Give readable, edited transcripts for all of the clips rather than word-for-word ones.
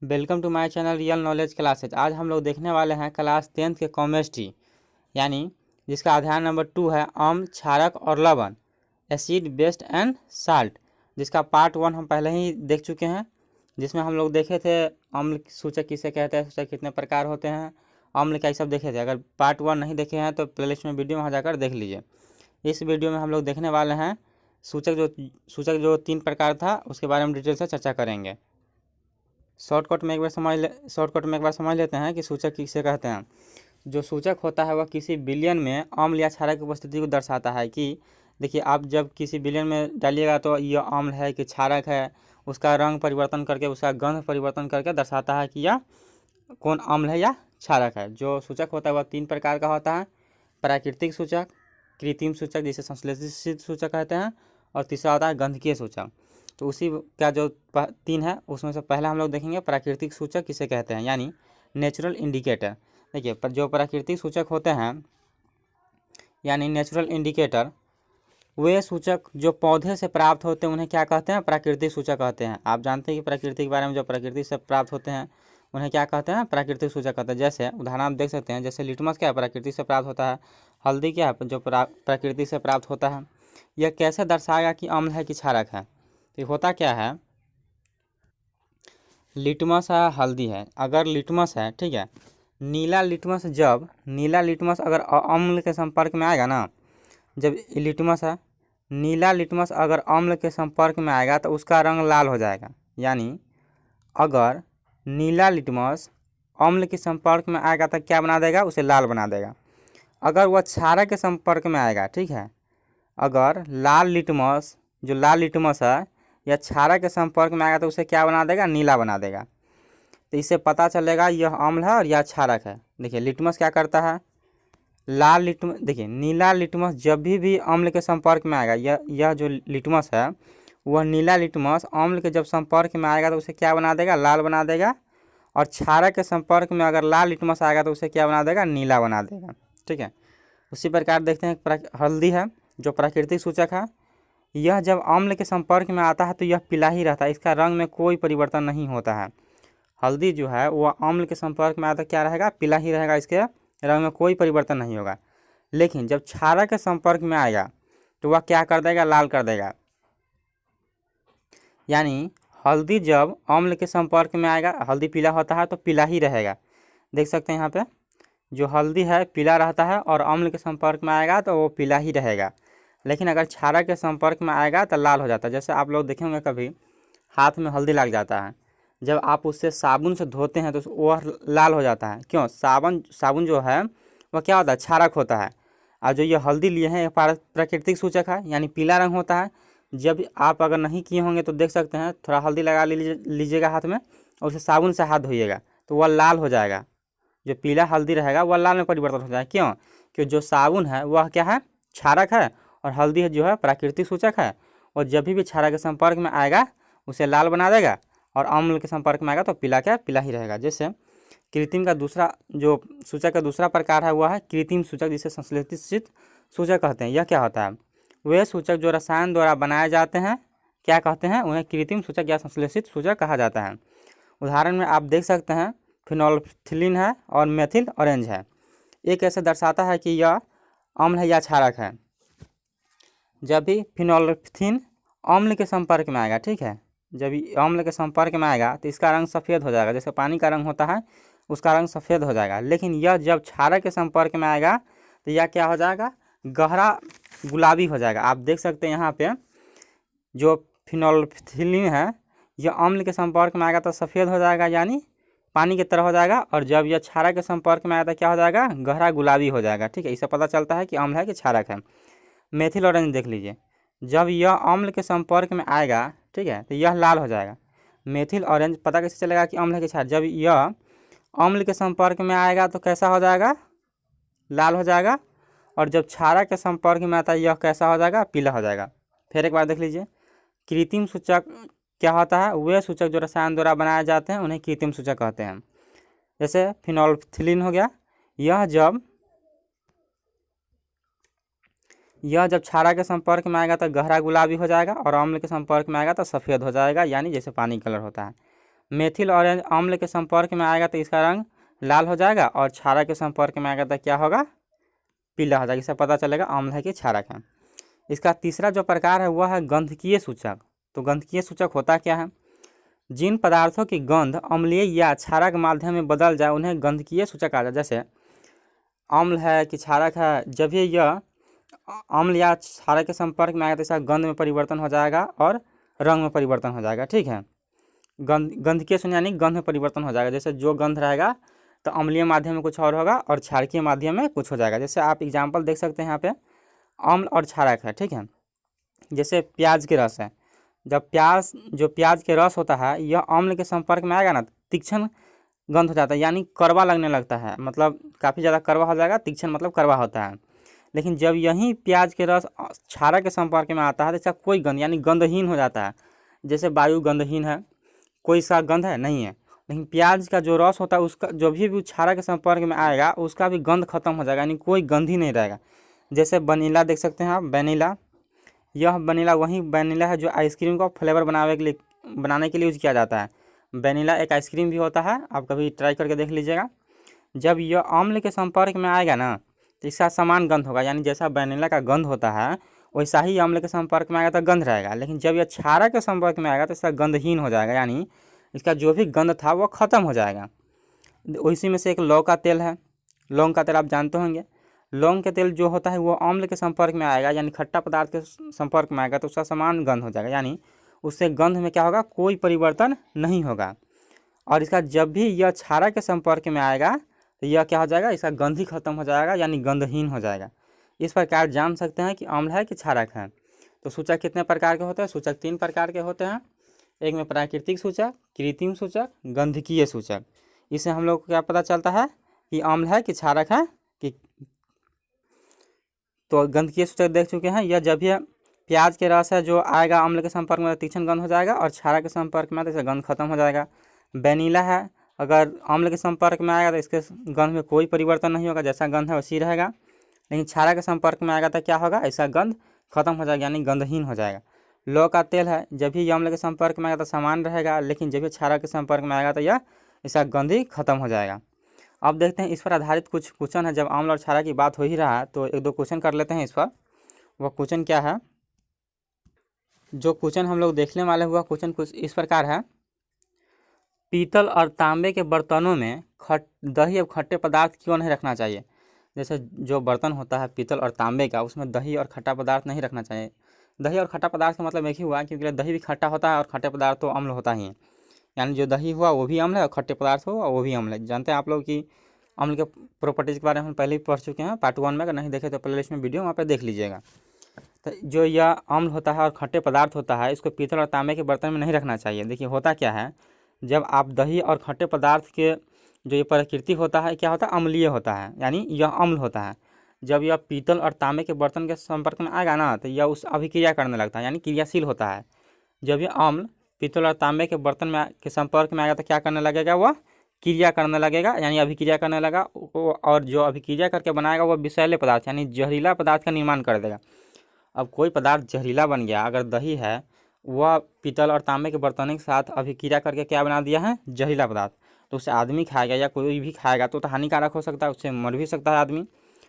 Welcome to my channel real knowledge classes. आज हम लोग देखने वाले हैं क्लास 10th के केमिस्ट्री, यानी जिसका अध्याय नंबर 2 है अम्ल, क्षारक और लवण, एसिड, बेस एंड साल्ट, जिसका पार्ट 1 हम पहले ही देख चुके हैं, जिसमें हम लोग देखे थे अम्ल सूचक किसे कहते हैं, सूचक कितने प्रकार होते हैं, अम्ल क्या सब देखे थे। अगर पार्ट 1 नहीं देखे हैं तो प्लेलिस्ट में वीडियो वहाँ जाकर देख लीजिए। इस वीडियो में हम लोग देखने वाले हैं सूचक जो 3 प्रकार था उसके बारे में डिटेल से चर्चा करेंगे। शॉर्टकट में एक बार समझ लेते हैं कि सूचक किसे कहते हैं। जो सूचक होता है वह किसी विलयन में अम्ल या क्षारक की उपस्थिति को दर्शाता है। कि देखिए, आप जब किसी विलयन में डालिएगा तो यह अम्ल है कि क्षारक है, उसका रंग परिवर्तन करके, उसका गंध परिवर्तन करके दर्शाता है कि यह कौन अम्ल है या क्षारक है। जो सूचक होता है वह 3 प्रकार का होता है: प्राकृतिक सूचक, कृत्रिम सूचक जिसे संश्लेषित सूचक कहते हैं, और तीसरा होता है गंधकीय सूचक। तो उसी का जो 3 है उसमें से पहला हम लोग देखेंगे प्राकृतिक सूचक किसे कहते हैं, यानी नेचुरल इंडिकेटर। देखिए, जो प्राकृतिक सूचक होते हैं यानी नेचुरल इंडिकेटर, वे सूचक जो पौधे से प्राप्त होते हैं उन्हें क्या कहते हैं? प्राकृतिक सूचक कहते हैं। आप जानते हैं कि प्रकृति के बारे में जो प्रकृति से प्राप्त होते हैं उन्हें क्या कहते हैं? प्राकृतिक सूचक कहते हैं। जैसे उदाहरण आप देख सकते हैं, जैसे लिटमस क्या है? प्रकृति से प्राप्त होता है। हल्दी क्या है? जो प्रकृति से प्राप्त होता है। यह कैसे दर्शाएगा कि अम्ल है कि क्षारक है? तो होता क्या है, लिटमस है, हल्दी है। अगर लिटमस है, ठीक है, नीला लिटमस अगर अम्ल के संपर्क में आएगा ना, जब लिटमस है, नीला लिटमस अगर अम्ल के संपर्क में आएगा तो उसका रंग लाल हो जाएगा। यानी अगर नीला लिटमस अम्ल के संपर्क में आएगा तो क्या बना देगा? उसे लाल बना देगा। अगर वह क्षारक के संपर्क में आएगा, ठीक है, अगर लाल लिटमस है या क्षारक के संपर्क में आएगा तो उसे क्या बना देगा? नीला बना देगा। तो इससे पता चलेगा यह अम्ल है और यह क्षारक है। देखिए, लिटमस क्या करता है, देखिए, नीला लिटमस जब भी अम्ल के संपर्क में आएगा, यह जो लिटमस है वह नीला लिटमस अम्ल के जब संपर्क में आएगा तो उसे क्या बना देगा? लाल बना देगा। और क्षारक के संपर्क में अगर लाल लिटमस आएगा तो उसे क्या बना देगा? नीला बना देगा। ठीक है, उसी प्रकार देखते हैं हल्दी है, जो प्राकृतिक सूचक है। यह जब अम्ल के संपर्क में आता है तो यह पीला ही रहता है, इसका रंग में कोई परिवर्तन नहीं होता है। हल्दी जो है वह अम्ल के संपर्क में आता क्या रहेगा? पीला ही रहेगा, इसके रंग में कोई परिवर्तन नहीं होगा। लेकिन जब क्षारक के संपर्क में आएगा तो वह क्या कर देगा? लाल कर देगा। यानी हल्दी जब अम्ल के संपर्क में आएगा, हल्दी पीला होता है तो पीला ही रहेगा। देख सकते हैं यहाँ पे जो हल्दी है पीला रहता है, और अम्ल के संपर्क में आएगा तो वो पीला ही रहेगा। लेकिन अगर क्षारक के संपर्क में आएगा तो लाल हो जाता है। जैसे आप लोग देखे होंगे कभी हाथ में हल्दी लग जाता है, जब आप उससे साबुन से धोते हैं तो वह लाल हो जाता है। क्यों? साबुन जो है वह क्या होता है? क्षारक होता है। और जो ये हल्दी लिए हैं प्राकृतिक सूचक है, यानी पीला रंग होता है। जब आप अगर नहीं किए होंगे तो देख सकते हैं, थोड़ा हल्दी लगा लीजिएगा हाथ में और उसे साबुन से हाथ धोइएगा तो वह लाल हो जाएगा। जो पीला हल्दी रहेगा वह लाल में परिवर्तन हो जाएगा। क्यों? क्योंकि जो साबुन है वह क्या है? क्षारक है, और हल्दी जो है प्राकृतिक सूचक है। और जब भी क्षारक के संपर्क में आएगा उसे लाल बना देगा, और अम्ल के संपर्क में आएगा तो पीला ही रहेगा। जैसे कृत्रिम का दूसरा जो सूचक का दूसरा प्रकार है वह है कृत्रिम सूचक, जिसे संश्लेषित सूचक कहते हैं। यह क्या होता है? वे सूचक जो रसायन द्वारा बनाए जाते हैं, क्या कहते हैं? उन्हें कृत्रिम सूचक या संश्लेषित सूचक कहा जाता है। उदाहरण में आप देख सकते हैं फिनोल्फ्थिलीन है और मेथिल ऑरेंज है। एक ऐसे दर्शाता है कि यह अम्ल है या क्षारक है। जब भी फिनोल्फ्थिन अम्ल के संपर्क में आएगा, ठीक है, जब अम्ल के संपर्क में आएगा तो इसका रंग सफ़ेद हो जाएगा। जैसे पानी का रंग होता है उसका रंग सफ़ेद हो जाएगा। लेकिन यह जब क्षारक के संपर्क में आएगा तो यह क्या हो जाएगा? गहरा गुलाबी हो जाएगा। आप देख सकते हैं यहाँ पे जो फिनोल्फ्थिलीन है यह अम्ल के संपर्क में आएगा तो सफ़ेद हो जाएगा, यानी पानी की तरह हो जाएगा। और जब यह क्षारक के संपर्क में आएगा तो क्या हो जाएगा? गहरा गुलाबी हो जाएगा। ठीक है, इससे पता चलता है कि अम्ल है कि क्षारक है। मेथिल ऑरेंज देख लीजिए, जब यह अम्ल के संपर्क में आएगा, ठीक है, तो यह लाल हो जाएगा। मेथिल ऑरेंज पता कैसे चलेगा कि अम्ल है कि क्षारक? जब यह अम्ल के संपर्क में आएगा तो कैसा हो जाएगा? लाल हो जाएगा। और जब क्षारक के संपर्क में आता है यह कैसा हो जाएगा? पीला हो जाएगा। फिर एक बार देख लीजिए, कृत्रिम सूचक क्या होता है? वे सूचक जो रसायन द्वारा बनाए जाते हैं उन्हें कृत्रिम सूचक कहते हैं। जैसे फिनोल्फ्थिलीन हो गया, यह जब क्षारक के संपर्क में आएगा तो गहरा गुलाबी हो जाएगा, और अम्ल के संपर्क में आएगा तो सफ़ेद हो जाएगा, यानी जैसे पानी कलर होता है। मेथिल ऑरेंज अम्ल के संपर्क में आएगा तो इसका रंग लाल हो जाएगा, और क्षारक के संपर्क में आएगा तो क्या होगा, पीला हो जाएगा। इससे पता चलेगा अम्ल है कि क्षारक है। इसका तीसरा जो प्रकार है वह है गंधकीय सूचक। तो गंधकीय सूचक होता क्या है, जिन पदार्थों की गंध अम्लीय या क्षारक माध्यम में बदल जाए उन्हें गंधकीय सूचक आ जाए। जैसे अम्ल है कि क्षारक है, जब भी यह अम्ल या क्षारक के संपर्क में आएगा तो इसका गंध में परिवर्तन हो जाएगा और रंग में परिवर्तन हो जाएगा। ठीक है, गंधकीय सूचक यानी गंध में परिवर्तन हो जाएगा। जैसे जो गंध रहेगा तो अम्लीय माध्यम में कुछ और होगा और क्षारकीय माध्यम में कुछ हो जाएगा। जैसे आप एग्जाम्पल देख सकते हैं यहाँ पे, अम्ल और क्षारक है। ठीक है, जैसे प्याज के रस है, जब प्याज के रस होता है यह अम्ल के संपर्क में आएगा ना, तीक्ष्ण गंध हो जाता है, यानी कड़वा लगने लगता है, मतलब काफ़ी ज़्यादा कड़वा हो जाएगा। तीक्ष्ण मतलब कड़वा होता है। लेकिन जब यही प्याज के रस क्षारक के संपर्क में आता है तो इसका कोई गंध यानी गंधहीन हो जाता है। जैसे वायु गंधहीन है, कोई इसका गंध है नहीं है। लेकिन प्याज का जो रस होता है उसका जो भी क्षारक के संपर्क में आएगा उसका भी गंध खत्म हो जाएगा, यानी कोई गंध ही नहीं रहेगा। जैसे वनीला देख सकते हैं आप, वनीला, यह वनीला वही वनीला है जो आइसक्रीम का फ्लेवर बनाने के लिए यूज़ किया जाता है। वनीला एक आइसक्रीम भी होता है, आप कभी ट्राई करके देख लीजिएगा। जब यह अम्ल के संपर्क में आएगा ना तो इसका समान गंध होगा, यानी जैसा वनीला का गंध होता है वैसा ही अम्ल के संपर्क में आएगा तो गंध रहेगा। लेकिन जब यह क्षारक के संपर्क में आएगा तो इसका गंधहीन हो जाएगा, यानी इसका जो भी गंध था वो खत्म हो जाएगा। उसी में से एक लौंग का तेल है। लौंग का तेल आप जानते होंगे। लौंग के तेल जो होता है वो अम्ल के संपर्क में आएगा, यानी खट्टा पदार्थ के संपर्क में आएगा तो उसका समान गंध हो जाएगा, यानी उससे गंध में क्या होगा, कोई परिवर्तन नहीं होगा। और इसका जब भी यह क्षारक के संपर्क में आएगा तो यह क्या हो जाएगा, इसका गंध ही खत्म हो जाएगा, यानी गंधहीन हो जाएगा। इस प्रकार जान सकते हैं कि अम्ल है कि क्षारक है। तो सूचक कितने प्रकार के होते हैं, सूचक 3 प्रकार के होते हैं। एक में प्राकृतिक सूचक, कृत्रिम सूचक, गंधकीय सूचक। इससे हम लोग को क्या पता चलता है कि अम्ल है कि क्षारक है कि। तो गंधकीय सूचक देख चुके हैं। यह जब यह प्याज के रस है जो आएगा अम्ल के संपर्क में तीक्ष्ण गंध हो जाएगा, और क्षारक के संपर्क में तो इसका गंध खत्म हो जाएगा। वनीला है, अगर अम्ल के संपर्क में आएगा तो इसके गंध में कोई परिवर्तन नहीं होगा, जैसा गंध है वैसी रहेगा। लेकिन क्षारक के संपर्क में आएगा तो क्या होगा, ऐसा गंध खत्म हो जाएगा, यानी गंधहीन हो जाएगा। लौंग का तेल है, जब भी अम्ल के संपर्क में आएगा तो समान रहेगा, लेकिन जब भी क्षारक के संपर्क में आएगा तो यह इसका गंध ही खत्म हो जाएगा। अब देखते हैं इस पर आधारित कुछ क्वेश्चन है। जब अम्ल और क्षारक की बात हो ही रहा है तो एक दो क्वेश्चन कर लेते हैं इस पर। वह क्वेश्चन क्या है, जो क्वेश्चन हम लोग देखने वाले हुआ क्वेश्चन कुछ इस प्रकार है। पीतल और तांबे के बर्तनों में दही और खट्टे पदार्थ क्यों नहीं रखना चाहिए। जैसे जो बर्तन होता है पीतल और तांबे का, उसमें दही और खट्टा पदार्थ नहीं रखना चाहिए। दही और खट्टा पदार्थ का मतलब एक ही हुआ, क्योंकि दही भी खट्टा होता है और खट्टे पदार्थ तो अम्ल होता ही है। यानी जो दही हुआ वो भी अम्ल है और खट्टे पदार्थ हुआ वो भी अम्ल है। जानते हैं आप लोग कि अम्ल के प्रॉपर्टीज़ के बारे में हम पहले ही पढ़ चुके हैं पार्ट 1 में। अगर नहीं देखे तो प्लेलिस्ट में वीडियो वहाँ पे देख लीजिएगा। तो जो यह अम्ल होता है और खट्टे पदार्थ होता है, इसको पीतल और तांबे के बर्तन में नहीं रखना चाहिए। देखिए होता क्या है, जब आप दही और खट्टे पदार्थ के जो ये प्रकृति होता है क्या होता है, अम्लीय होता है, यानी यह अम्ल होता है। जब यह पीतल और तांबे के बर्तन के संपर्क में आएगा ना तो यह उस अभिक्रिया करने लगता है, यानी क्रियाशील होता है। जब यह अम्ल पीतल और तांबे के बर्तन में के संपर्क में आएगा तो क्या करने लगेगा, वह क्रिया करने लगेगा, यानी अभिक्रिया करने लगा। और जो अभिक्रिया करके बनाएगा वह विषैले पदार्थ यानी जहरीला पदार्थ का निर्माण कर देगा। अब कोई पदार्थ जहरीला बन गया, अगर दही है वह पीतल और तांबे के बर्तन के साथ अभिक्रिया करके क्या बना दिया है, जहरीला पदार्थ, तो उसे आदमी खाएगा या कोई भी खाएगा तो हानिकारक हो सकता है, उससे मर भी सकता है आदमी।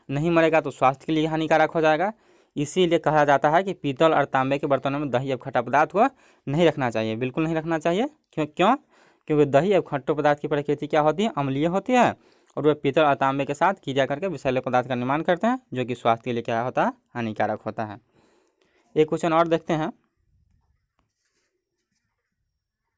नहीं मरेगा तो स्वास्थ्य के लिए हानिकारक हो जाएगा। इसीलिए कहा जाता है कि पीतल और तांबे के बर्तनों में दही और खट्टा पदार्थ को नहीं रखना चाहिए, बिल्कुल नहीं रखना चाहिए। क्योंकि दही और खट्टे पदार्थ की प्रकृति क्या होती है, अम्लीय होती है, और वह पीतल और तांबे के साथ क्रिया करके विषैले पदार्थ का निर्माण करते हैं, जो कि स्वास्थ्य के लिए क्या होता है, हानिकारक होता है। एक क्वेश्चन और देखते हैं।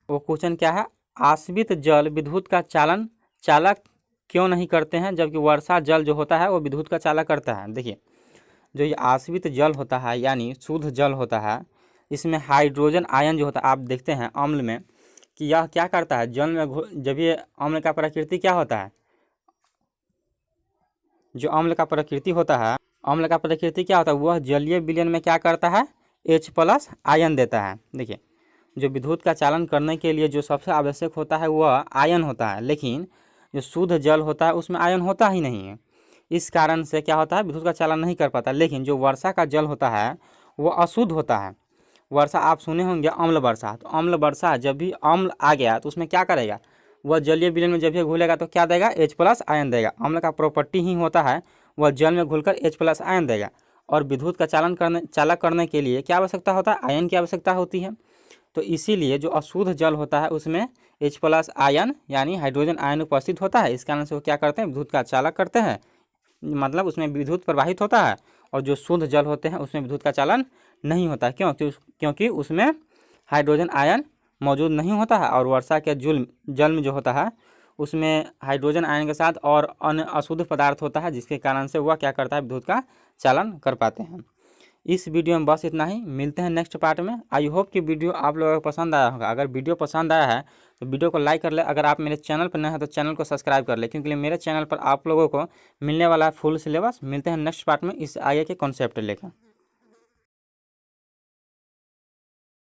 वो क्वेश्चन क्या है, आश्रित जल विद्युत का चालक क्यों नहीं करते हैं, जबकि वर्षा जल जो होता है वो विद्युत का चालक करता है। देखिए जो ये आश्रित जल होता है यानी शुद्ध जल होता है, इसमें हाइड्रोजन आयन जो होता है, आप देखते हैं अम्ल में कि यह क्या करता है, जल में जब ये अम्ल का प्रकृति क्या होता है, जो अम्ल का प्रकृति होता है, अम्ल का प्रकृति क्या होता है, वह जलीय विलयन में क्या करता है, H+ आयन देता है। देखिए जो विद्युत का चालन करने के लिए जो सबसे आवश्यक होता है वह आयन होता है, लेकिन जो शुद्ध जल होता है उसमें आयन होता ही नहीं है। इस कारण से क्या होता है, विद्युत का चालन नहीं कर पाता। लेकिन जो वर्षा का जल होता है वह अशुद्ध होता है, वर्षा आप सुने होंगे अम्ल वर्षा। तो अम्ल वर्षा जब भी अम्ल आ गया तो उसमें क्या करेगा, वह जलीय विलयन में जब भी घुलेगा तो क्या देगा, H+ आयन देगा। अम्ल का प्रॉपर्टी ही होता है वह जल में घुलकर H+ आयन देगा। और विद्युत का चालक करने के लिए क्या आवश्यकता होता है, आयन की आवश्यकता होती है। तो इसीलिए जो अशुद्ध जल होता है उसमें H+ आयन यानी हाइड्रोजन आयन उपस्थित होता है। इस कारण से वो क्या करते हैं, विद्युत का चालक करते हैं, मतलब उसमें विद्युत प्रवाहित होता है। और जो शुद्ध जल होते हैं उसमें विद्युत का चालन नहीं होता है। क्योंकि उसमें हाइड्रोजन आयन मौजूद नहीं होता है। और वर्षा के जल में जो होता है उसमें हाइड्रोजन आयन के साथ और अन्य अशुद्ध पदार्थ होता है, जिसके कारण से वह क्या करता है, विद्युत का चालन कर पाते हैं। इस वीडियो में बस इतना ही, मिलते हैं नेक्स्ट पार्ट में। आई होप कि वीडियो आप लोगों को पसंद आया होगा। अगर वीडियो पसंद आया है तो वीडियो को लाइक कर ले। अगर आप मेरे चैनल पर नए हैं तो चैनल को सब्सक्राइब कर ले, क्योंकि मेरे चैनल पर आप लोगों को मिलने वाला है फुल सिलेबस। मिलते हैं नेक्स्ट पार्ट में इस आगे के कॉन्सेप्ट लेकर।